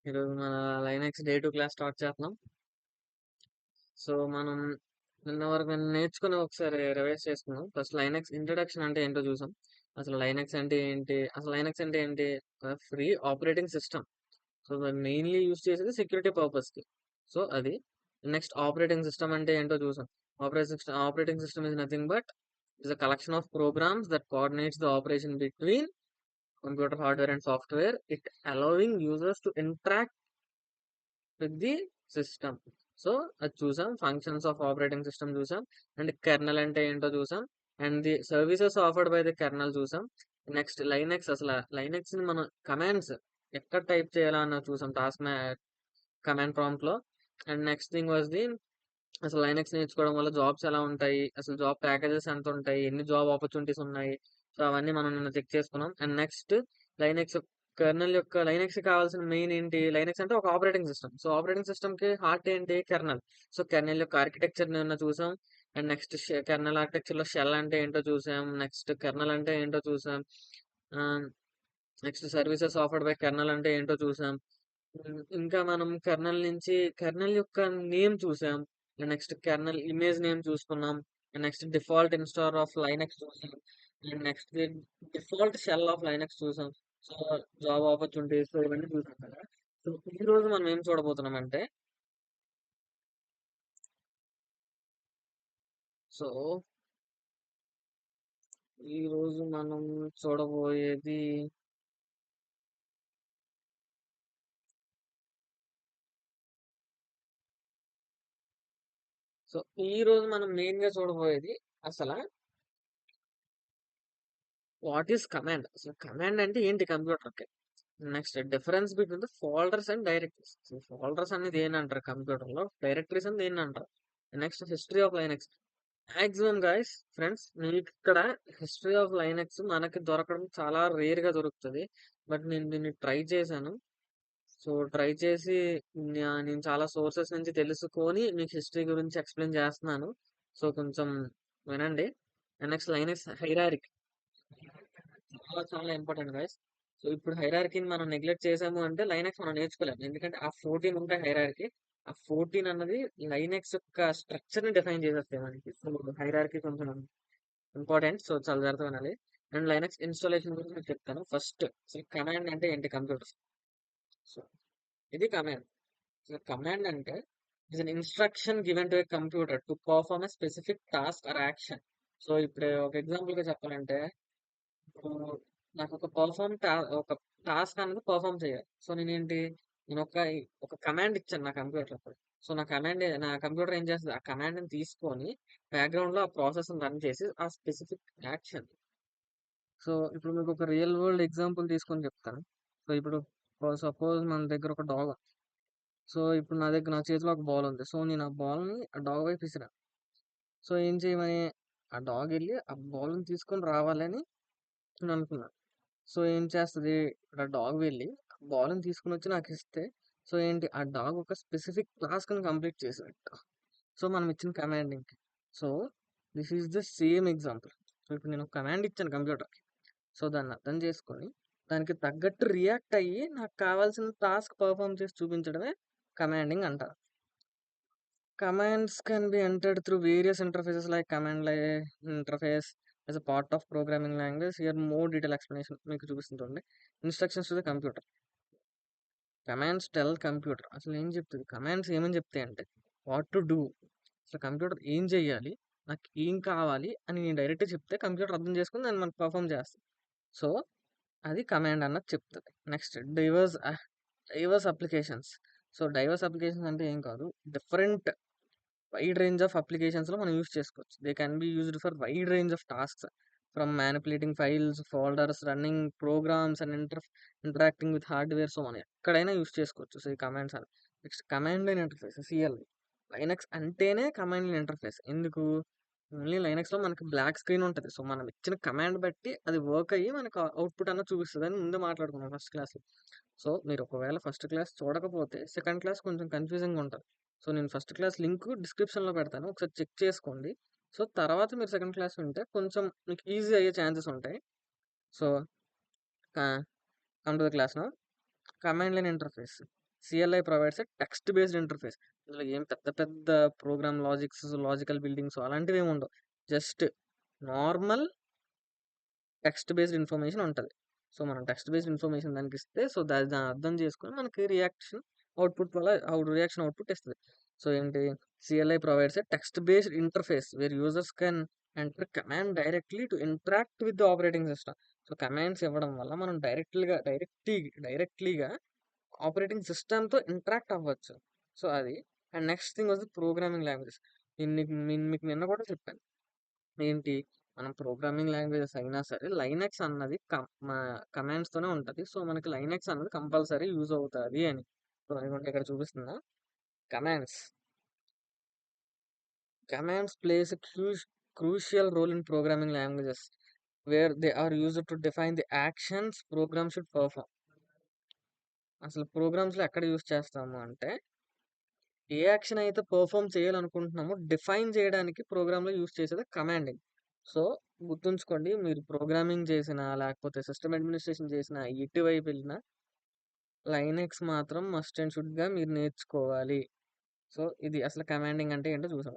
ఈరోజు మన Linux day 2 class start చేస్తున్నాం. సో, మనం నిన్న వరకు నేర్చుకుని ఒకసారి రివైజ్ చేసుకుందాం. ఫస్ట్ లైనక్స్ ఇంట్రడక్షన్ అంటే ఏంటో చూసాం. అసలు లైనక్స్ అంటే ఏంటి? అసలు లైనక్స్ అంటే ఏంటి? Free operating system. సో, దాన్ని మెయిన్‌లీ యూజ్ చేసేది సెక్యూరిటీ పర్పస్‌కి. సో, అది. నెక్స్ట్ ఆపరేటింగ్ సిస్టమ్ అంటే ఏంటో చూసాం. Operating system is nothing but is a collection of programs that coordinates the operation between computer hardware and software. It allowing users to interact with the system. So అది చూసాం. Functions of operating system చూసాం. And kernel అంటే ఏంటో చూసాం. And the services offered by the kernel చూసాం. Next Linux, అసలు Linux ని మనం కమాండ్స్ ఎక్కడ టైప్ చేయాలా అన్న చూసాం కమాండ్ ప్రాంప్ట్ లో. And next thing was the అసలు లైనక్స్ నేర్చుకోవడం వల్ల జాబ్స్ ఎలా ఉంటాయి, అసలు జాబ్ ప్యాకేజెస్ ఎంత ఉంటాయి, ఎన్ని జాబ్ ఆపర్చునిటీస్ ఉన్నాయి. సో అవన్నీ మనం నిన్న చెక్ చేసుకున్నాం. అండ్ నెక్స్ట్ లైనక్స్ కెర్నల్ యొక్క లైనక్స్ కావాల్సిన మెయిన్ ఏంటి, లైనక్స్ అంటే ఒక operating system. So operating system కి హార్ట్ ఏంటి, కెర్నల్. సో కెర్నల్ యొక్క ఆర్కిటెక్చర్ నిన్న చూసాం. అండ్ నెక్స్ట్ కెర్నల్ ఆర్కిటెక్చర్ లో షెల్ అంటే ఏంటో చూసాం. నెక్స్ట్ కెర్నల్ అంటే ఏంటో చూసాం. Next services offered by kernel అంటే ఏంటో చూసాం. ఇంకా మనం కెర్నల్ నుంచి కెర్నల్ యొక్క నేమ్ చూసాం. నెక్స్ట్ కెర్నల్ ఇమేజ్ నేమ్ చూసుకున్నాం. Next default install of Linux చూసాం. And next default shell of Linux చూసాం. సో జాబ్ ఆపర్చునిటీస్ ఇవన్నీ చూసాం కదా. సో ఈ రోజు మనం ఏం చూడబోతున్నాం అంటే, సో ఈ రోజు మనం చూడబోయేది, సో ఈ రోజు మనం మెయిన్ గా చూడబోయేది అసలు వాట్ ఈస్ కమాండ్. అసలు కమాండ్ అంటే ఏంటి కంప్యూటర్ కి. Next difference between the folders and directories. Folders అనేది దేని అంటారు కంప్యూటర్ లో, డైరెక్టరీస్ అని దేని అంటారు. Next history of Linux. Maximum guys friends, మీకు ఇక్కడ హిస్టరీ ఆఫ్ లైనక్స్ మనకి దొరకడం చాలా రేర్ గా దొరుకుతుంది. బట్ నేను దీన్ని ట్రై చేశాను. సో ట్రై చేసి నేను చాలా సోర్సెస్ నుంచి తెలుసుకొని మీకు హిస్టరీ గురించి ఎక్స్ప్లెయిన్ చేస్తున్నాను. సో కొంచెం వినండి. Next Linux hierarchy. చాలా చాలా ఇంపార్టెంట్ గైస్. సో ఇప్పుడు హైరార్కీని మనం నెగ్లెక్ట్ చేసాము అంటే లైనక్స్ మనం నేర్చుకోలేము. ఎందుకంటే ఆ 14 ఉంటాయి హైరార్కీ. ఆ 14 అన్నది లైనక్స్ యొక్క స్ట్రక్చర్ ని డిఫైన్ చేసేస్తాయి మనకి. సో హైరార్కీ కొంచెం ఇంపార్టెంట్. సో చాలా జాగ్రత్తగా వినాలి. అండ్ లైనక్స్ ఇన్స్టాలేషన్ గురించి నేను చెప్తాను. ఫస్ట్ అసలు కమాండ్ అంటే ఏంటి కంప్యూటర్స్. సో ఇది కమాండ్. సో కమాండ్ అంటే is an instruction given to A computer to perform a specific task are action. So ఇప్పుడు ఒక ఎగ్జాంపుల్ గా చెప్పాలంటే, ఇప్పుడు నాకు ఒక టాస్క్ అనేది పర్ఫామ్ చేయాలి. సో నేనేంటి, నేను ఒక కమాండ్ ఇచ్చాను నా కంప్యూటర్. సో నా కంప్యూటర్ ఏం చేస్తుంది, ఆ కమాండ్ ని తీసుకొని బ్యాక్గ్రౌండ్ లో ఆ ప్రాసెస్ రన్ చేసి ఆ స్పెసిఫిక్ యాక్షన్. సో ఇప్పుడు మీకు ఒక రియల్ వరల్డ్ ఎగ్జాంపుల్ తీసుకొని చెప్తాను. సో ఇప్పుడు సపోజ్ మన దగ్గర ఒక డాగ్. సో ఇప్పుడు నా చేతిలో ఒక బాల్ ఉంది. సో నేను ఆ బాల్ ని ఆ డాగ్ వైపు విసిరా. సో ఏం చేయమని, ఆ డాగ్ వెళ్ళి ఆ బాల్ ని తీసుకొని రావాలని నేను అనుకున్నాను. సో ఏం చేస్తది, ఇక్కడ డాగ్ వెళ్ళి బాల్‌ని తీసుకొనొచ్చి నాకిస్తే, సో ఏంటి, ఆ డాగ్ ఒక స్పెసిఫిక్ టాస్క్‌ని కంప్లీట్ చేసినట్టు. సో మనం ఇచ్చిన కమాండింగ్‌కి. So this is the same example. So ఇప్పుడు నేను ఒక కమాండ్ ఇచ్చాను కంప్యూటర్‌కి. సో దాన్ని అర్థం చేసుకొని, దానికి తగ్గట్టు రియాక్ట్ అయ్యి, నాకు కావాల్సిన టాస్క్ పెర్ఫార్మ్ చేసి చూపించడమే కమాండింగ్ అంటారు. Commands can be entered through various interfaces like command line interface as a part of programming language. Here more detailed explanation మీకు చూపిస్తుంది. Instructions to the computer. Commands tell computer అసలు ఏం చెప్తుంది, commands ఏమని చెప్తాయి అంటే వాట్ టు డూ. అసలు computer ఏం చెయ్యాలి, నాకు ఏం కావాలి అని నేను డైరెక్ట్గా చెప్తే కంప్యూటర్ అర్థం చేసుకుని దాన్ని మనకు పర్ఫామ్ చేస్తుంది. సో అది కమాండ్ అన్నది చెప్తుంది. Next diverse applications. So diverse applications అంటే ఏం కాదు, different wide range of applications లో మనం యూస్ చేసుకోవచ్చు. They can be used for wide range of tasks from manipulating files, folders, running programs and interacting with hardware. So మనం ఎక్కడైనా use చేసుకోవచ్చు. So ఈ కమాండ్స్ అని. Next command line interface, CLI. Linux అంటేనే command line interface. ఎందుకు, only Linux లో మనకి black screen ఉంటుంది. సో మనం ఇచ్చిన కమాండ్ బట్టి అది వర్క్ అయ్యి మనకు అవుట్పుట్ అన్న చూపిస్తుంది అని ముందే మాట్లాడుకున్నాం ఫస్ట్ క్లాస్. సో మీరు ఒకవేళ ఫస్ట్ క్లాస్ చూడకపోతే సెకండ్ క్లాస్ కొంచెం కన్ఫ్యూజింగ్ ఉంటుంది. సో నేను ఫస్ట్ క్లాస్ లింక్ డిస్క్రిప్షన్లో పెడతాను, ఒకసారి చెక్ చేసుకోండి. సో తర్వాత మీరు సెకండ్ క్లాస్ వింటే కొంచెం మీకు ఈజీ అయ్యే ఛాన్సెస్ ఉంటాయి. So come to the class now. Command line interface. CLI provides a text based interface. ఇందులో ఏం పెద్ద పెద్ద ప్రోగ్రామ్ లాజిక్స్, లాజికల్ బిల్డింగ్స్ అలాంటివి ఏమి ఉండవు. Just normal text based information ఉంటది. సో, మనం టెక్స్ట్ బేస్డ్ ఇన్ఫర్మేషన్ దానికి ఇస్తే, సో, దాన్ని అర్థం చేసుకొని మనకి రియాక్షన్ అవుట్‌పుట్ ఇస్తది. సో, ఏంటి CLI provides a text based interface where users can enter command directly to interact with the operating system. So, commands ఇవ్వడం వల్ల మనం డైరెక్ట్‌లీగా ఆపరేటింగ్ సిస్టమ్‌తో ఇంటరాక్ట్ అవ్వచ్చు. సో, అది. అండ్ నెక్స్ట్ థింగ్ వచ్చి ప్రోగ్రామింగ్ లాంగ్వేజెస్. నేను మీకు నిన్న కూడా చెప్పాను. ఏంటి మనం ప్రోగ్రామింగ్ లాంగ్వేజెస్ అయినా సరే లైనక్స్ అన్నది కమాండ్స్ తోనే ఉంటది. సో, మనకి లైనక్స్ అన్నది కంపల్సరీ యూజ్ అవుతది అని. సో, ఇదిగోండి ఇక్కడ చూపిస్తున్నా. Commands. Commands plays a crucial role in programming languages where they are used to define the actions program should perform. అసలు ప్రోగ్రామ్స్‌లో ఎక్కడ యూజ్ చేస్తాము అంటే, ఏ యాక్షన్ అయితే పెర్ఫార్మ్ చేయాలనుకుంటున్నామో డిఫైన్ చేయడానికి ప్రోగ్రామ్‌లో యూజ్ చేసేది కమాండింగ్. సో, గుర్తుంచుకోండి, మీరు ప్రోగ్రామింగ్ చేసినా, లేకపోతే సిస్టమ్ అడ్మినిస్ట్రేషన్ చేసినా, ఎటువైపు వెళ్ళినా లైనక్స్ మాత్రం మస్ట్ అండ్ షుడ్‌గా మీరు నేర్చుకోవాలి. సో, ఇది అసలు కమాండింగ్ అంటే ఏంటో చూసాం.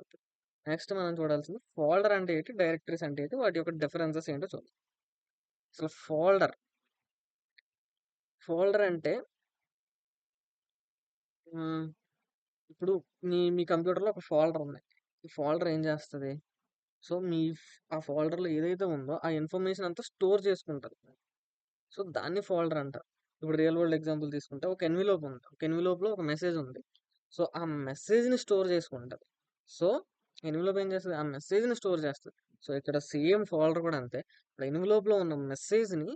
నెక్స్ట్ మనం చూడాల్సింది ఫోల్డర్ అంటే ఏంటి? డైరెక్టరీస్ అంటే ఏంటి? వాటి యొక్క డిఫరెన్సెస్ ఏంటో చూద్దాం. అసలు ఫోల్డర్ అంటే హ్మ్, ఇప్పుడు మీ కంప్యూటర్‌లో ఒక ఫోల్డర్ ఉంది. ఈ ఫోల్డర్ ఏం చేస్తది? సో, ఆ ఫోల్డర్‌లో ఏదైతే ఉందో ఆ ఇన్ఫర్మేషన్ అంతా స్టోర్ చేసుకుంటది. సో, దాన్ని ఫోల్డర్ అంటారు. ఇప్పుడు రియల్ వరల్డ్ ఎగ్జాంపుల్ తీసుకుంటే ఒక ఎన్విలోప్ ఉంది. ఒక ఎన్విలోప్‌లో ఒక మెసేజ్ ఉంది. సో, ఆ మెసేజ్‌ని స్టోర్ చేసుకుంటది. సో, ఎన్విలోప్ ఏం చేస్తది? ఆ మెసేజ్‌ని స్టోర్ చేస్తది. సో, ఇక్కడ సేమ్ ఫోల్డర్ కూడా అంతే. ఇప్పుడు ఎన్విలోప్‌లో ఉన్న మెసేజ్‌ని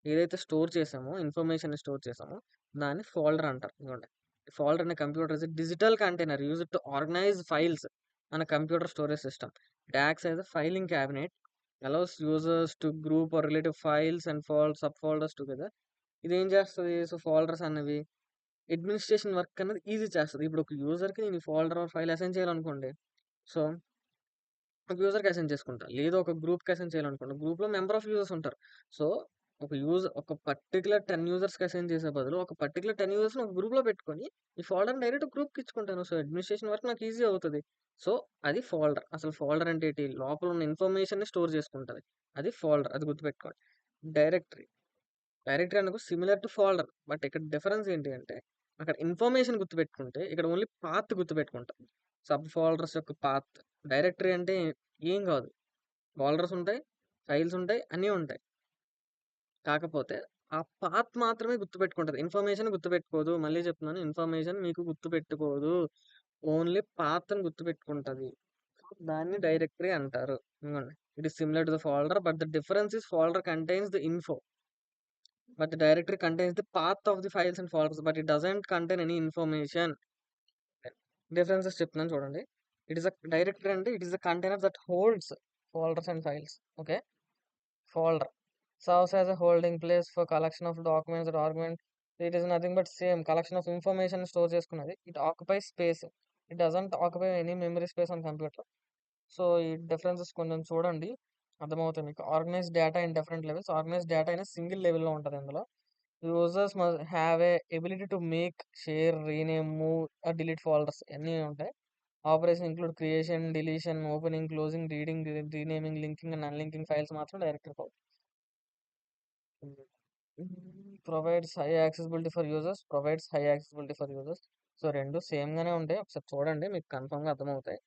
ఏదైతే స్టోర్ చేసామో, ఇన్ఫర్మేషన్‌ని స్టోర్ చేసామో దాన్ని ఫోల్డర్ అంటారు. ఇదిగోండి. Folder in a computer is a digital container used to organise files on a computer storage system. It acts as a filing cabinet, allows users to group or relative files and subfolders together. ఇదేం చేస్తది? So, folders అన్నవి administration work అనేది easy చేస్తది. ఇప్పుడు ఒక యూజర్‌కి నేను ఈ ఫోల్డర్ ఆర్ ఫైల్ అసైన్ చేయాలనుకోండి. సో, ఒక యూజర్‌కి అసైన్ చేసుకుంటా. లేదా ఒక గ్రూప్‌కి అసైన్ చేయాలనుకోండి. గ్రూప్‌లో మెంబర్ ఆఫ్ యూజర్స్ ఉంటారు. సో, ఒక పర్టిక్యులర్ 10 యూజర్స్‌కి అసైన్ చేసే బదులు ఒక పర్టిక్యులర్ 10 యూజర్స్‌ని ఒక గ్రూప్‌లో పెట్టుకొని ఈ ఫోల్డర్‌ని డైరెక్ట్ గ్రూప్‌కి ఇచ్చుకుంటాను. సో, అడ్మినిస్ట్రేషన్ వర్క్ నాకు ఈజీ అవుతది. సో, అది ఫోల్డర్. అసలు ఫోల్డర్ అంటే ఏంటి? లోపల ఉన్న ఇన్ఫర్మేషన్‌ని స్టోర్ చేసుకుంటది. అది ఫోల్డర్. అది గుర్తుపెట్టుకోండి. డైరెక్టరీ. డైరెక్టరీ అనేది సిమిలర్ టు ఫోల్డర్. బట్ ఇక్కడ డిఫరెన్స్ ఏంటి అంటే, అక్కడ ఇన్ఫర్మేషన్ గుర్తుపెట్టుకుంటే, ఇక్కడ ఓన్లీ పాత్ గుర్తుపెట్టుకుంటాం. సబ్ ఫోల్డర్స్ యొక్క పాత్. డైరెక్టరీ అంటే ఏం కాదు. ఫోల్డర్స్ ఉంటాయి, ఫైల్స్ ఉంటాయి, అన్నీ ఉంటాయి. కాకపోతే ఆ పాత్ మాత్రమే గుర్తుపెట్టుకుంటది. ఇన్ఫర్మేషన్ గుర్తుపెట్టుకోదు. మళ్ళీ చెప్తున్నాను, ఇన్ఫర్మేషన్ మీకు గుర్తుపెట్టుకోదు. ఓన్లీ పాత్‌ని గుర్తుపెట్టుకుంటది. దాన్ని డైరెక్టరీ అంటారు. ఇదిగోండి. It is similar to the folder, but the difference is folder contains the info. But the directory contains the path of the files and folders, but it doesn't contain any information. Differences చెప్తున్నాను చూడండి. It is a directory and it is a container that holds folders and files. Okay, folder serves as a holding place for collection of documents or argument. It is nothing but same collection of information store చేసుకున్నది. It occupies space. It doesn't occupy any memory space on computer. So, ఈ differences కొంచెం చూడండి. అర్థమవుతాయి మీకు. Organised data in different levels. Organised data అయినా single లెవెల్‌లో ఉంటది ఇందులో. Users must have a ability to make, share, rename, move, delete folders అన్నీ ఉంటాయి. Operation include creation, deletion, opening, closing, reading, renaming, linking and unlinking files మాత్రం directory file. Provides high accessibility for users. So, రెండు same గానే ఉంటాయి. ఒకసారి చూడండి, మీకు కన్ఫర్మ్‌గా అర్థమవుతాయి.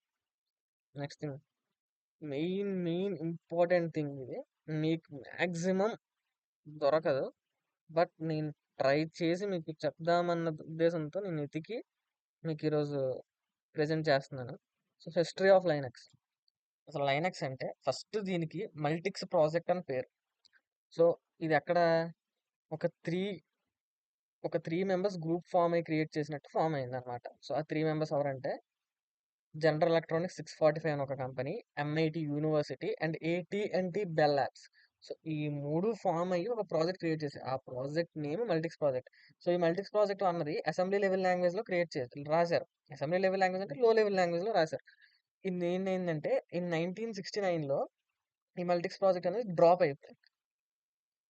Next thing, main important thing ఇది. మీకు మాక్సిమం దొరకదు. బట్ నేను ట్రై చేసి మీకు చెప్దామన్న ఉద్దేశంతో నేను ఎతికి మీకు ఈరోజు ప్రెజెంట్ చేస్తున్నాను. So, history of Linux. అసలు లైనక్స్ అంటే ఫస్ట్ దీనికి మల్టిక్స్ ప్రాజెక్ట్ అని పేరు. సో, ఇది ఎక్కడ ఒక త్రీ ఒక 3 మెంబర్స్ గ్రూప్ ఫామ్ అయ్యి క్రియేట్ చేసినట్టు ఫామ్ అయిందనమాట. సో, ఆ 3 మెంబర్స్ ఎవరంటే జనరల్ ఎలక్ట్రానిక్స్ 645 అని ఒక company, MIT university and AT&T bell labs. So, ఈ 3 ఫామ్ అయ్యి ఒక ప్రాజెక్ట్ క్రియేట్ చేశాయి. ఆ project name Multics project. So, ఈ మల్టిక్స్ ప్రాజెక్ట్ అన్నది అసెంబ్లీ లెవెల్ లాంగ్వేజ్‌లో రాశారు. అసెంబ్లీ లెవెల్ లాంగ్వేజ్ అంటే లో లెవెల్ లాంగ్వేజ్‌లో రాశారు. ఇది ఏంటంటే ఇన్ 1969లో ఈ మల్టిక్స్ ప్రాజెక్ట్ అనేది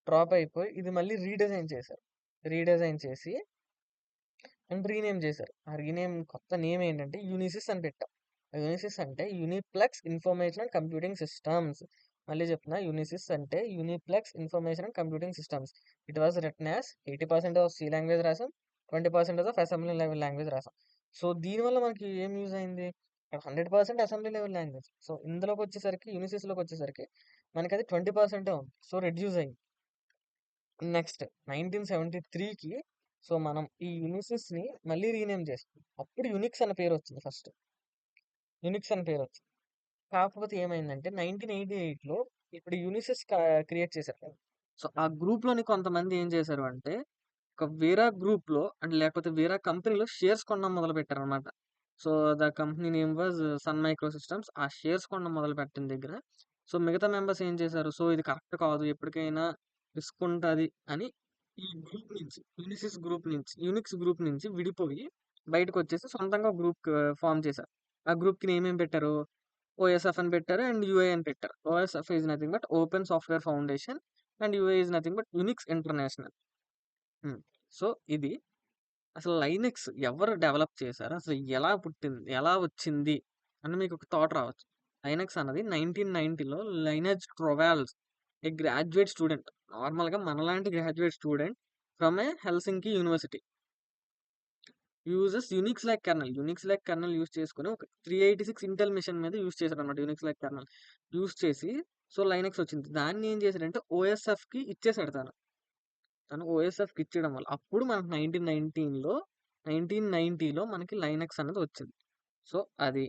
డ్రాప్ అయిపోయి ఇది మళ్ళీ రీడిజైన్ చేశారు. రీడిజైన్ చేసి అండ్ రీనేమ్ చేశారు. ఆ రీనేమ్ కొత్త నేమ్ ఏంటంటే యూనిసిస్ అని పెట్టాం. యూనిసిస్ అంటే uniplex information and computing systems. మళ్ళీ చెప్తున్నా, యూనిసిస్ అంటే uniplex information and computing systems. It was written as 80% of C language రాసాం, 20% ఆఫ్ అసెంబ్లీ లెవెల్ లాంగ్వేజ్ రాసాం. సో దీనివల్ల మనకి ఏం యూజ్ అయింది? 100% అసెంబ్లీ లెవెల్ లాంగ్వేజ్. సో ఇందులోకి వచ్చేసరికి, యూనిసిస్లోకి వచ్చేసరికి మనకి అది 20% ఉంది. సో రెడ్యూస్ అయింది. నెక్స్ట్ 1973కి సో మనం ఈ యూనిసిస్ని మళ్ళీ రీనేమ్ చేస్తాం. అప్పుడు యునిక్స్ అనే పేరు వచ్చింది. ఫస్ట్ యునిక్స్ అనే పేరు వచ్చింది. కాకపోతే ఏమైందంటే 1988లో ఇప్పుడు యూనిసిస్ క్రియేట్ చేశారు కదా. సో ఆ గ్రూప్లోని కొంతమంది ఏం చేశారు అంటే ఒక వేరే గ్రూప్లో అంటే లేకపోతే వేరే కంపెనీలో షేర్స్ కొనడం మొదలు పెట్టారు అనమాట. So the company name was sun micro systems. ఆ షేర్స్ కొనడం మొదలు పెట్టిన దగ్గర సో మిగతా మెంబర్స్ ఏం చేశారు, సో ఇది కరెక్ట్ కాదు, ఎప్పటికైనా రిస్క్ ఉంటుంది అని ఈ గ్రూప్ నుంచి, యూనిక్స్ గ్రూప్ నుంచి విడిపోయి బయటకు వచ్చేసి సొంతంగా ఒక గ్రూప్ ఫామ్ చేశారు. ఆ గ్రూప్కి నేమ్ ఏం పెట్టారు? ఓఎస్ఎఫ్ అని పెట్టారు అండ్ యూఏ అని పెట్టారు. OSF is nothing but Open Software Foundation and UA is nothing but Unix International. So ఇది అసలు లైనక్స్ ఎవరు డెవలప్ చేశారు, అసలు ఎలా పుట్టింది, ఎలా వచ్చింది అని మీకు ఒక థాట్ రావచ్చు. లైనక్స్ అన్నది 1990లో లైనజ్ ట్రొవాల్స్, ఏ గ్రాడ్యుయేట్ స్టూడెంట్, నార్మల్గా మనలాంటి graduate student from A Helsinki university uses Unix like kernel use చేసుకుని ఒక 386 ఇంటెల్ మిషన్ మీద యూజ్ చేశారు అనమాట. యూనిక్స్ లైక్ కెర్నల్ యూజ్ చేసి సో లైనక్స్ వచ్చింది. దాన్ని ఏం చేశాడంటే ఓఎస్ఎఫ్కి ఇచ్చేసాడు తను ఓఎస్ఎఫ్కి ఇచ్చడం వల్ల అప్పుడు మనకు 1990లో మనకి లైనక్స్ అనేది వచ్చింది. సో అది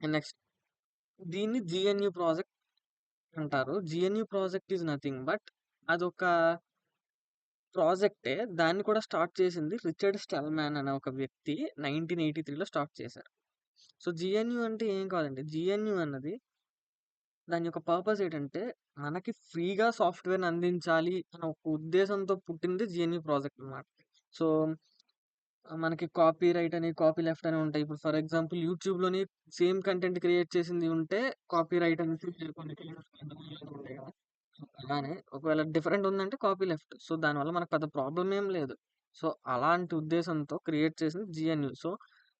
నెక్స్ట్ దీన్ని జిఎన్యు ప్రాజెక్ట్ అంటారు. జిఎన్యు ప్రాజెక్ట్ ఈజ్ నథింగ్ బట్ అదొక ప్రాజెక్టే. దాన్ని కూడా స్టార్ట్ చేసింది రిచర్డ్ స్టెల్మాన్ అనే ఒక వ్యక్తి 1983లో స్టార్ట్ చేశారు. సో జిఎన్యు అంటే ఏం కాదండి. జిఎన్యు అన్నది దాని యొక్క పర్పస్ ఏంటంటే మనకి ఫ్రీగా సాఫ్ట్వేర్ని అందించాలి అనే ఒక ఉద్దేశంతో పుట్టింది జిఎన్యు ప్రాజెక్ట్ అన్నమాట. సో మనకి కాపీ రైట్ అని, కాపీ లెఫ్ట్ అని ఉంటాయి. ఇప్పుడు ఫర్ ఎగ్జాంపుల్ యూట్యూబ్‌లోని సేమ్ కంటెంట్ క్రియేట్ చేసింది ఉంటే కాపీ రైట్ అనేసి కొన్ని ఉంటాయి కదా. సో, అలానే ఒకవేళ డిఫరెంట్ ఉందంటే కాపీ లెఫ్ట్. సో, దానివల్ల మనకు పెద్ద ప్రాబ్లమ్ ఏం లేదు. సో, అలాంటి ఉద్దేశంతో క్రియేట్ చేసింది జిఎన్యు. సో,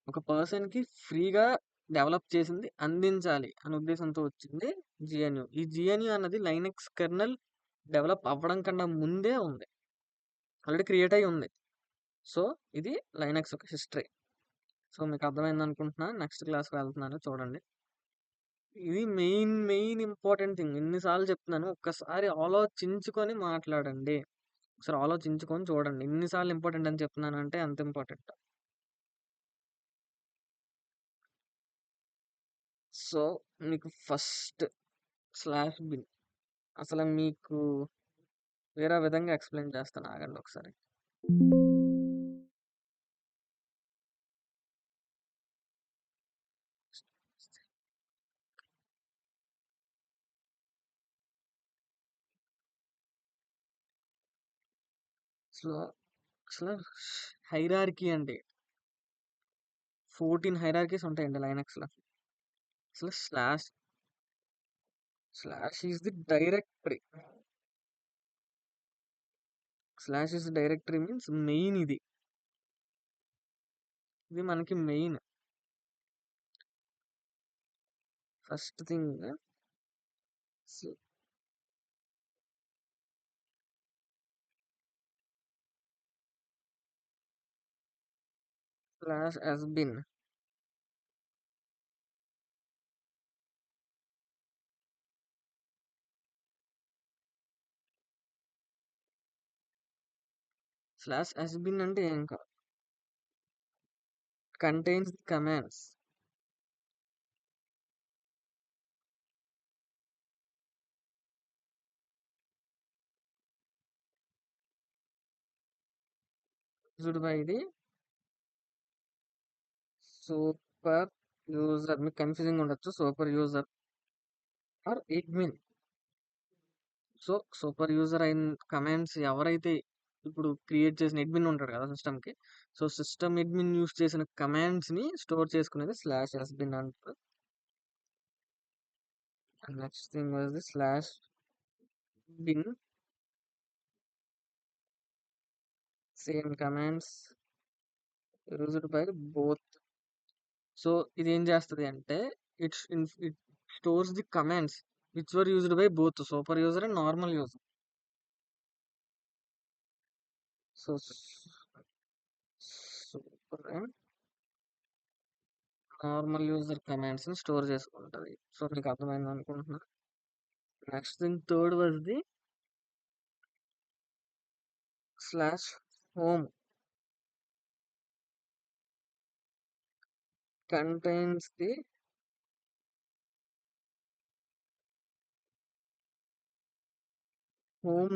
ఒక పర్సన్‌కి ఫ్రీగా డెవలప్ చేసింది అందించాలి అనే ఉద్దేశంతో వచ్చింది జిఎన్యు. ఈ జిఎన్యు అన్నది లైనక్స్ కెర్నల్ డెవలప్ అవ్వడం కన్నా ముందే ఉంది. ఆల్రెడీ క్రియేట్ అయ్యి ఉంది. సో, ఇది లైనక్స్ ఒక హిస్టరీ. సో, మీకు అర్థమైంది అనుకుంటున్నా. నెక్స్ట్ క్లాస్‌కి వెళ్తున్నాను చూడండి. ఇది మెయిన్ ఇంపార్టెంట్ థింగ్. ఎన్ని సార్లు చెప్తున్నాను. ఒక్కసారి ఆలోచించుకొని మాట్లాడండి. ఒకసారి ఆలోచించుకొని చూడండి. ఎన్ని సార్లు ఇంపార్టెంట్ అని చెప్తున్నానంటే అంత ఇంపార్టెంట్. సో, మీకు ఫస్ట్ స్లాష్ బిన్ అసలు మీకు వేరే విధంగా ఎక్స్‌ప్లెయిన్ చేస్తాను. ఆగండి ఒకసారి. అసలు అసలు హైరార్కీ అంటే 14 హైరార్కీస్ ఉంటాయండి లైనక్స్‌లో. అసలు slash is the directory. Slash is directory means main ఇది. ఇది మనకి main. First thing slash has been అంటే ఏం కాదు. Contains the commands. Used by the super user. మీకు కన్ఫ్యూజింగ్ ఉండొచ్చు. Super user are admin. So super user అయిన commands ఎవరైతే ఇప్పుడు క్రియేట్ చేసిన అడ్మిన్ ఉంటాడు కదా సిస్టమ్కి. సో సిస్టమ్ అడ్మిన్ యూస్ చేసిన కమాండ్స్ని స్టోర్ చేసుకునేది స్లాష్ has been అంటారు. Next thing was the slash bin same commands used by both. So ఇదేం చేస్తది అంటే it stores the commands which were used by both super user and normal user. So super and normal user commands ని store చేసుకుంటది. So మీకు అర్థమైంది అనుకుంటున్నా. Next thing third was the slash home contains the home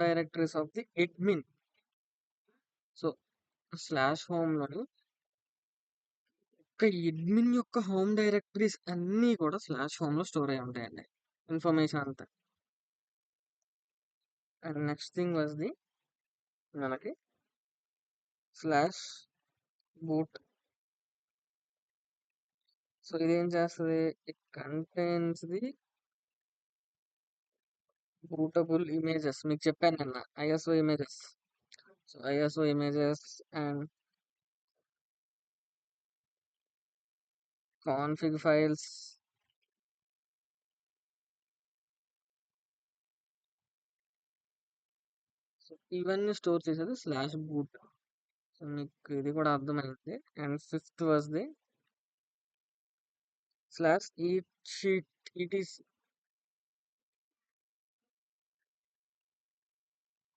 directories of the admin. So slash home లోని ఒక admin యొక్క home directories అన్నీ కూడా స్లాష్ హోమ్ లో స్టోర్ అయి ఉంటాయండి, ఇన్ఫర్మేషన్ అంతా. And next thing was the మనకి స్లాష్ బూట్. సో ఇదేం చేస్తుంది, it contains the bootable images. మీకు చెప్పాను నిన్న ISO images. So ISO images and config files. So ఇవన్నీ స్టోర్ చేసేది స్లాష్ బూట్. సో మీకు ఇది కూడా అర్థమైంది. And fifth was the slash eat sheet ETC.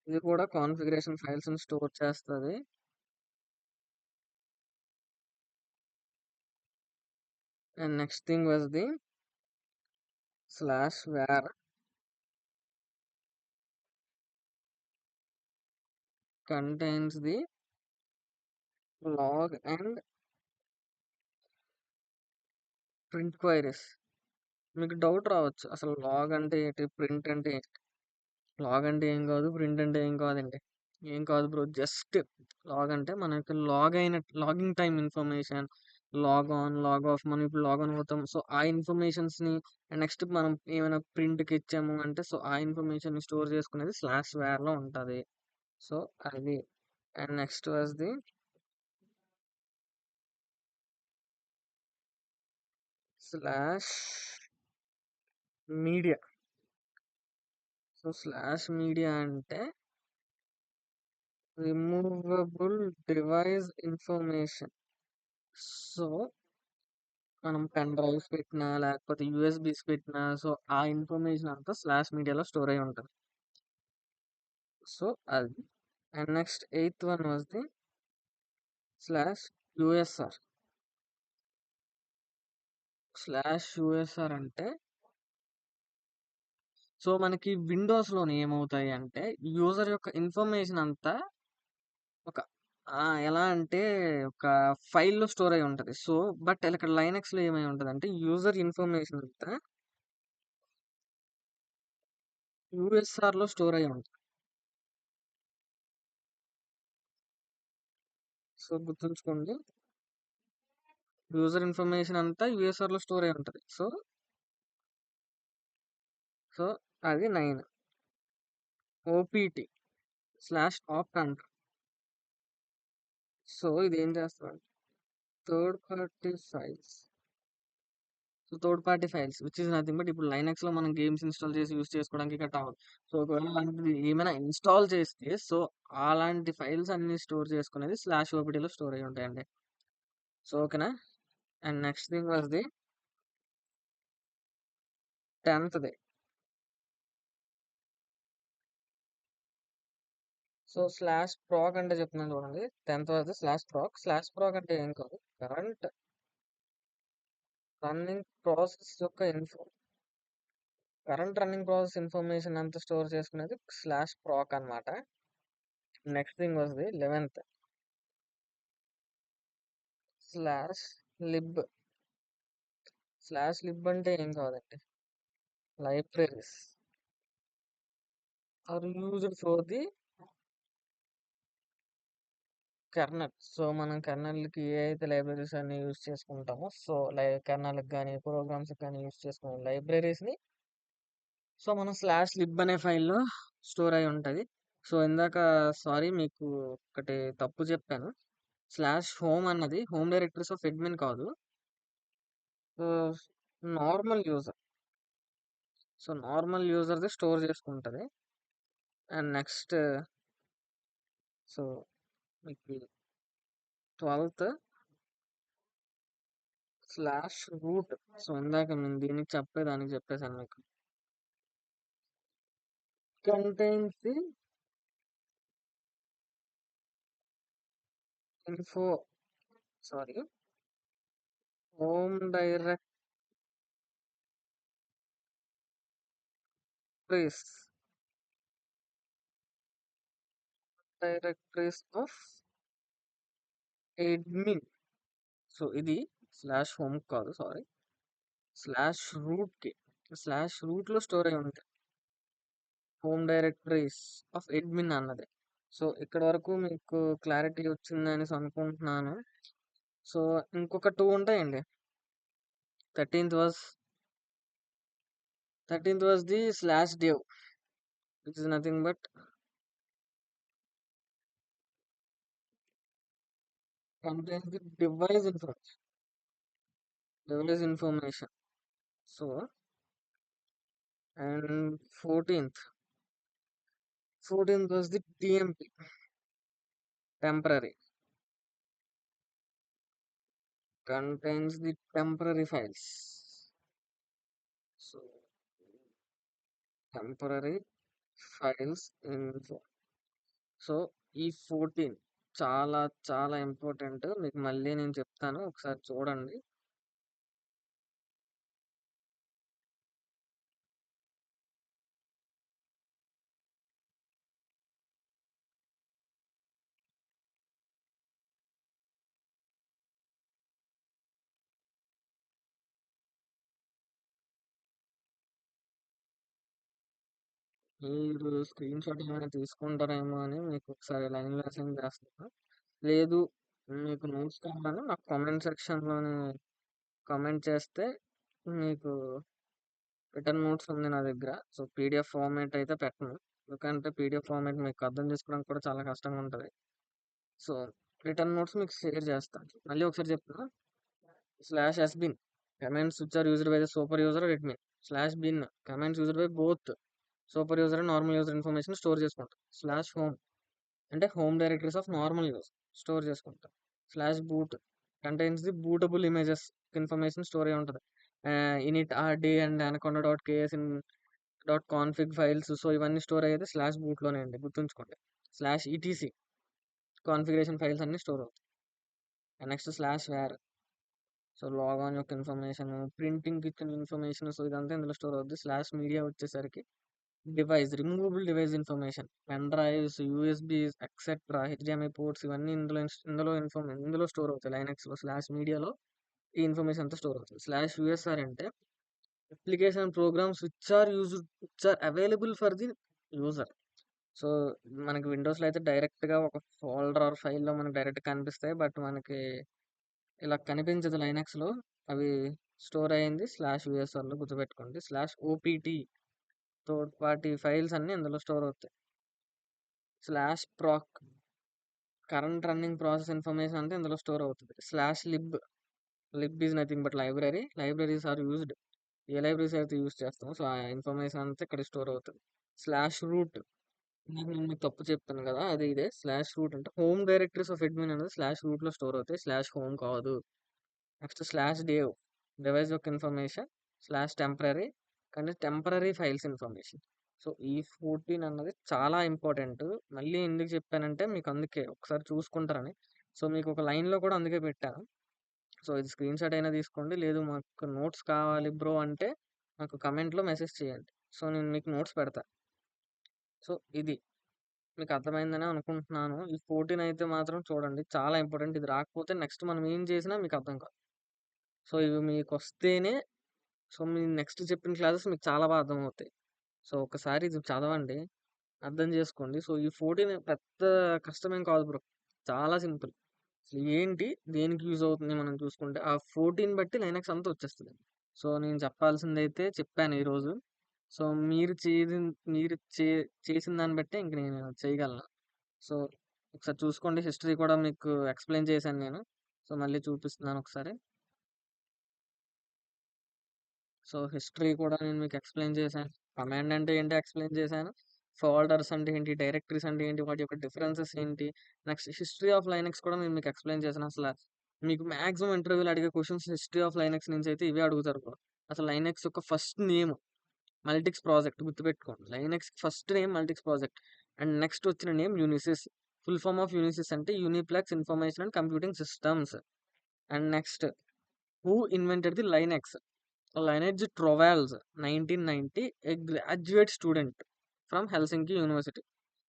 ఇది కూడా కాన్ఫిగరేషన్ ఫైల్స్ ని స్టోర్ చేస్తుంది. And next thing was the slash var contains the log and print queries. మీకు డౌట్ రావచ్చు, అసలు లాగ్ అంటే ఏంటి, ప్రింట్ అంటే ఏంటి. లాగ్ అంటే ఏం కాదు, ప్రింట్ అంటే ఏం కాదండి. ఏం కాదు బ్రో, జస్ట్ లాగ్ అంటే మనకి లాగ్ అయిన logging time information, log on log off. మనం ఇప్పుడు లాగ్ ఆన్ అవుతాం, సో ఆ ఇన్ఫర్మేషన్స్ ని నెక్స్ట్ మనం ఏమైనా ప్రింట్ కి ఇచ్చాము అంటే సో ఆ ఇన్ఫర్మేషన్ ని స్టోర్ చేసుకునేది స్లాష్ వేర్ లో ఉంటది. సో అది. And next was the slash media. So slash media అంటే రిమూవబుల్ డివైస్ ఇన్ఫర్మేషన్. సో మనం పెన్ డ్రైవ్స్ పెట్టినా లేకపోతే యూఎస్బిస్ పెట్టినా సో ఆ ఇన్ఫర్మేషన్ అంతా స్లాష్ మీడియాలో స్టోర్ అయి ఉంటుంది. సో అది. And next eighth one was the slash USR. Slash USR అంటే సో మనకి విండోస్ లోని ఏమవుతాయి అంటే యూజర్ యొక్క ఇన్ఫర్మేషన్ అంతా ఒక ఎలా అంటే ఒక ఫైల్లో స్టోర్ అయి ఉంటది. సో బట్ ఇక్కడ లైనక్స్ లో ఏమై ఉంటది అంటే యూజర్ ఇన్ఫర్మేషన్ అంతా యూఎస్ఆర్ లో స్టోర్ అయి ఉంటుంది. సో గుర్తుంచుకోండి, యూజర్ ఇన్ఫర్మేషన్ అంతా యూఎస్ఆర్ లో స్టోర్ అయి ఉంటది. సో సో అది 9. ఓపీటీ స్లాష్ ఆప్ట్ అంట. సో ఇది ఏం చేస్తామంటే third party files. So third party files which is nothing but ఇప్పుడు లైనక్స్ లో మనం గేమ్స్ ఇన్స్టాల్ చేసి యూస్ చేసుకోవడానికి కట్ అవ్వదు. సో ఒకవేళ మనకి ఏమైనా ఇన్స్టాల్ చేస్తే సో అలాంటి ఫైల్స్ అన్ని స్టోర్ చేసుకునేది స్లాష్ ఓపీటీలో స్టోర్ అయి ఉంటాయండి. సో ఓకేనా. And next thing was the 10th the. So slash proc అంటే చెప్తున్నాను చూడండి. 10th was the slash proc. Slash proc అంటే ఏం కాదు, కరెంట్ రన్నింగ్ ప్రాసెస్ యొక్క కరెంట్ రన్నింగ్ ప్రాసెస్ ఇన్ఫర్మేషన్ అంతా స్టోర్ చేసుకునేది స్లాష్ ప్రాక్ అన్నమాట. Next thing was the 11th slash lib. Slash lib అంటే ఏం కాదండి, libraries are used for the kernel. So మనం కెర్నల్కి ఏ అయితే లైబ్రరీస్ అన్ని యూజ్ చేసుకుంటామో సో కెర్నల్కి కానీ ప్రోగ్రామ్స్ కానీ యూజ్ చేసుకునే లైబ్రరీస్ని సో మనం స్లాష్ లిబ్ అనే ఫైల్లో స్టోర్ అయి ఉంటుంది. సో ఇందాక సారీ మీకు ఒకటి తప్పు చెప్పాను. స్లాష్ హోమ్ అన్నది హోమ్ డైరెక్టరీస్ ఆఫ్ అడ్మిన్ కాదు. So normal user. So normal యూజర్ది స్టోర్ చేసుకుంటది. అండ్ నెక్స్ట్ సో మీకు 12th స్లాష్ రూట్. సో ఇందాక నేను దీనికి చెప్పేదానికి చెప్పేసాను మీకు. Contains the info sorry home directories of admin. So ఇది స్లాష్ హోమ్ కాదు సారీ, స్లాష్ రూట్ కి. స్లాష్ రూట్ లో స్టోర్ అయి ఉంటాయి హోమ్ డైరెక్టరీస్ ఆఫ్ అడ్మిన్ అన్నది. సో ఇక్కడ వరకు మీకు క్లారిటీ వచ్చిందని అనుకుంటున్నాను. సో ఇంకొక టూ ఉంటాయండి. 13th was 13th was the slash div, which is nothing but contains the device information. So and 14th was the TMP, temporary, contains the temporary files. So temporary files info. So ఈ 14 చాలా చాలా important. మీకు మళ్ళీ నేను చెప్తాను, ఒకసారి చూడండి. మీరు స్క్రీన్ షాట్ ఏమైనా తీసుకుంటారేమో అని మీకు ఒకసారి లైన్లో సెండ్ చేస్తాను. లేదు మీకు నోట్స్ కావాలని నాకు కామెంట్ సెక్షన్లోని కామెంట్ చేస్తే మీకు రిటర్న్ నోట్స్ ఉంది నా దగ్గర. సో పీడిఎఫ్ ఫార్మాట్ అయితే పెట్టను, ఎందుకంటే పీడిఎఫ్ ఫార్మాట్ మీకు అర్థం చేసుకోవడానికి కూడా చాలా కష్టంగా ఉంటుంది. సో రిటర్న్ నోట్స్ మీకు షేర్ చేస్తాను. మళ్ళీ ఒకసారి చెప్తున్నా, slash sbin commands which are used by the super user admin. Slash bin commands used by both super user and normal user information store చేసుకుంటాం. స్లాష్ హోమ్ అంటే home directories of normal user store చేసుకుంటాం. Slash boot contains the bootable images information store అయి ఉంటుంది. Init RD and Anaconda dot KS in dot config files. So ఇవన్నీ store అయ్యేది slash బూట్లోనే అండి, గుర్తుంచుకోండి. స్లాష్ ఈటీసీ కాన్ఫిగరేషన్ ఫైల్స్ అన్ని store అవుతాయి. Next slash var, so logon యొక్క ఇన్ఫర్మేషన్, ప్రింటింగ్ ఇచ్చిన ఇన్ఫర్మేషన్, సో ఇదంతా ఇందులో స్టోర్ అవుతుంది. స్లాష్ మీడియా వచ్చేసరికి device removable device information, pen drives, USBs etcetera, HDMI ports ఇవన్నీ ఇందులో స్టోర్ అవుతాయి. లైనక్స్లో స్లాష్ మీడియాలో ఈ ఇన్ఫర్మేషన్ అంతా స్టోర్ అవుతుంది. స్లాష్ యూఎస్ఆర్ అంటే application programs which are available for the user. So మనకి విండోస్లో అయితే డైరెక్ట్గా ఒక ఫోల్డర్ ఆర్ ఫైల్లో మనకి డైరెక్ట్ కనిపిస్తాయి, బట్ మనకి ఇలా కనిపించదు లైనక్స్లో. అవి స్టోర్ అయ్యింది స్లాష్ యూఎస్ఆర్లో, గుర్తుపెట్టుకోండి. Slash OPT third party files అన్నీ ఇందులో స్టోర్ అవుతాయి. స్లాష్ ప్రాక్ కరెంట్ రన్నింగ్ ప్రాసెస్ ఇన్ఫర్మేషన్ అంటే ఇందులో స్టోర్ అవుతుంది. Slash lib is nothing but libraries are used. ఏ లైబ్రరీస్ అయితే యూజ్ చేస్తామో సో ఆ ఇన్ఫర్మేషన్ అంతా ఇక్కడ స్టోర్ అవుతుంది. స్లాష్ రూట్ నేను మీకు తప్పు చెప్తాను కదా, అది ఇదే. స్లాష్ రూట్ అంటే హోమ్ డైరెక్టరీస్ ఆఫ్ అడ్మిన్ అనేది స్లాష్ రూట్లో స్టోర్ అవుతాయి, స్లాష్ హోమ్ కాదు. నెక్స్ట్ స్లాష్ డివైస్ యొక్క ఇన్ఫర్మేషన్. స్లాష్ టెంపరీ కానీ టెంపరీ ఫైల్స్ ఇన్ఫర్మేషన్. సో ఈ 14 అన్నది చాలా ఇంపార్టెంట్. మళ్ళీ ఎందుకు చెప్పానంటే మీకు అందుకే ఒకసారి చూసుకుంటారని. సో మీకు ఒక లైన్లో కూడా అందుకే పెట్టాను. సో ఇది స్క్రీన్ షాట్ అయినా తీసుకోండి, లేదు మాకు నోట్స్ కావాలి బ్రో అంటే నాకు కమెంట్లో మెసేజ్ చేయండి. సో నేను మీకు నోట్స్ పెడతా. సో ఇది మీకు అర్థమైందని అనుకుంటున్నాను. ఈ 14 అయితే మాత్రం చూడండి, చాలా ఇంపార్టెంట్. ఇది రాకపోతే నెక్స్ట్ మనం ఏం చేసినా మీకు అర్థం కాదు. సో ఇవి మీకు వస్తేనే సో మీ నెక్స్ట్ చెప్పిన క్లాసెస్ మీకు చాలా బాగా అర్థమవుతాయి. సో ఒకసారి ఇది చదవండి, అర్థం చేసుకోండి. సో ఈ 14 పెద్ద కష్టమేం కాదు బ్రో, చాలా సింపుల్. అసలు ఏంటి దేనికి యూజ్ అవుతుంది మనం చూసుకుంటే ఆ 14 బట్టి లైనక్స్ అంతా వచ్చేస్తుంది. సో నేను చెప్పాల్సిందైతే చెప్పాను ఈరోజు. సో, మీరు చేసిన దాన్ని బట్టే ఇంక నేను చేయగలను. సో, ఒకసారి చూసుకోండి. హిస్టరీ కూడా మీకు ఎక్స్‌ప్లెయిన్ చేశాను నేను. సో, మళ్ళీ చూపిస్తున్నాను ఒకసారి. సో, హిస్టరీ కూడా నేను మీకు ఎక్స్‌ప్లెయిన్ చేశాను. కమాండ్ అంటే ఏంటో ఎక్స్‌ప్లెయిన్ చేశాను. ఫోల్డర్స్ అంటే ఏంటి? డైరెక్టరీస్ అంటే ఏంటి? వాటి యొక్క డిఫరెన్సెస్ ఏంటి? నెక్స్ట్ హిస్టరీ ఆఫ్ లైనక్స్ కూడా నేను మీకు ఎక్స్‌ప్లెయిన్ చేశాను. మీకు మాక్సిమం ఇంటర్వ్యూలో అడిగే క్వెషన్స్ హిస్టరీ ఆఫ్ లైనక్స్ నుంచి అయితే ఇవే అడుగుతారు బ్రో. అసలు లైనక్స్ యొక్క ఫస్ట్ నేమ్ మల్టిక్స్ ప్రాజెక్ట్ గుర్తుపెట్టుకోండి. Linux first name Multics project. And next వచ్చిన name UNICS. Full form of UNICS అంటే uniplex information and computing systems. And next who invented the Linux? Lineage Torvalds, 1990, a graduate student from Helsinki University.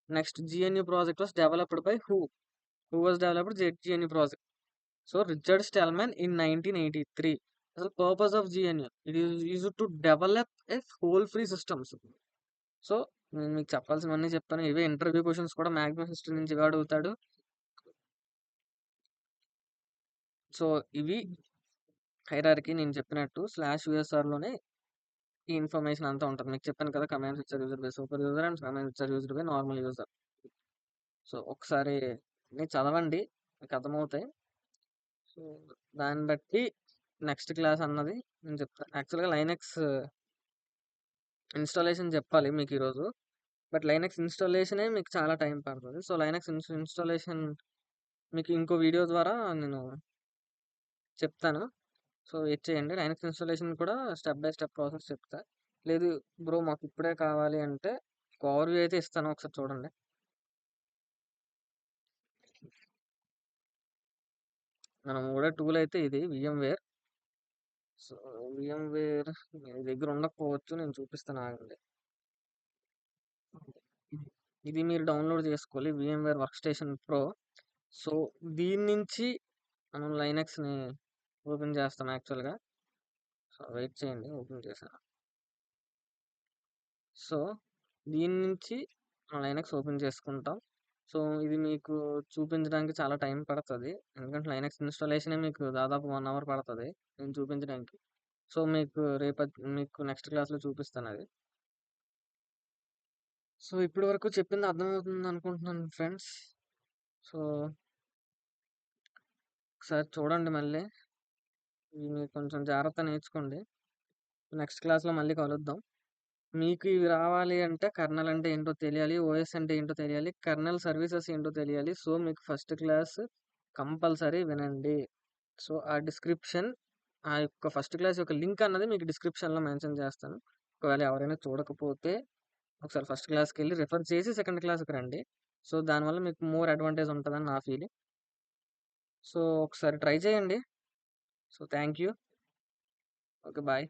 Next, GNU project was developed by who? Who was developed GNU project? So, Richard Stallman in 1983. The purpose of GNU, it is used to develop a whole free systems. So నేను మీకు చెప్పాల్సినవన్నీ చెప్తాను. ఇవే interview questions కూడా maximum history నుంచి ఇవే అడుగుతాడు. So ఇవి hierarchy నేను చెప్పినట్టు /USRలోనే ఈ ఇన్ఫర్మేషన్ అంతా ఉంటుంది. మీకు చెప్పాను కదా, కమాండ్స్ ఇచ్చారు user by super user and commands ఇచ్చారు user by normal user. So ఒకసారి అన్నీ చదవండి, మీకు అర్థమవుతాయి. సో దాన్ని బట్టి నెక్స్ట్ క్లాస్ అన్నది నేను చెప్తాను. యాక్చువల్గా లైనక్స్ ఇన్స్టాలేషన్ చెప్పాలి మీకు ఈరోజు, బట్ లైనక్స్ ఇన్స్టాలేషనే మీకు చాలా టైం పడుతుంది. సో లైనక్స్ ఇన్స్టాలేషన్ మీకు ఇంకో వీడియో ద్వారా నేను చెప్తాను. సో వెయిట్ చేయండి. లైనక్స్ ఇన్స్టాలేషన్ కూడా స్టెప్ బై స్టెప్ ప్రాసెస్ చెప్తా. లేదు బ్రో మాకు ఇప్పుడే కావాలి అంటే ఓవర్‌వ్యూ అయితే ఇస్తాను, ఒకసారి చూడండి. మనం వాడే టూల్ అయితే ఇది VMware. సో VMware మీ దగ్గర ఉండకపోవచ్చు, నేను చూపిస్తాను ఆగండి. ఇది మీరు డౌన్లోడ్ చేసుకోవాలి, VMware work station pro. So దీని నుంచి మనం లైనక్స్ని ఓపెన్ చేస్తాం యాక్చువల్గా. సో వెయిట్ చేయండి, ఓపెన్ చేశాను. సో దీని నుంచి మనం లైనక్స్ ఓపెన్ చేసుకుంటాం. సో ఇది మీకు చూపించడానికి చాలా టైం పడుతుంది, ఎందుకంటే లైనక్స్ ఇన్స్టాలేషనే మీకు దాదాపు 1 అవర్ పడుతుంది నేను చూపించడానికి. సో మీకు నెక్స్ట్ క్లాస్లో చూపిస్తాను అది. సో ఇప్పటి వరకు చెప్పింది అర్థమవుతుంది అనుకుంటున్నాను ఫ్రెండ్స్. సో ఒకసారి చూడండి మళ్ళీ, ఇవి మీరు కొంచెం జాగ్రత్త నేర్చుకోండి. నెక్స్ట్ క్లాస్లో మళ్ళీ కలుద్దాం. మీకు ఇవి రావాలి అంటే కర్నల్ అంటే ఏంటో తెలియాలి, ఓఎస్ అంటే ఏంటో తెలియాలి, కర్నల్ సర్వీసెస్ ఏంటో తెలియాలి. సో మీకు ఫస్ట్ క్లాస్ కంపల్సరీ వినండి. సో ఆ యొక్క ఫస్ట్ క్లాస్ యొక్క లింక్ అన్నది మీకు డిస్క్రిప్షన్లో మెన్షన్ చేస్తాను. ఒకవేళ ఎవరైనా చూడకపోతే ఒకసారి ఫస్ట్ క్లాస్కి వెళ్ళి రిఫర్ చేసి సెకండ్ క్లాస్కి రండి. సో దానివల్ల మీకు మోర్ అడ్వాంటేజ్ ఉంటుందని నా ఫీలింగ్. సో ఒకసారి ట్రై చేయండి. So thank you. Okay bye.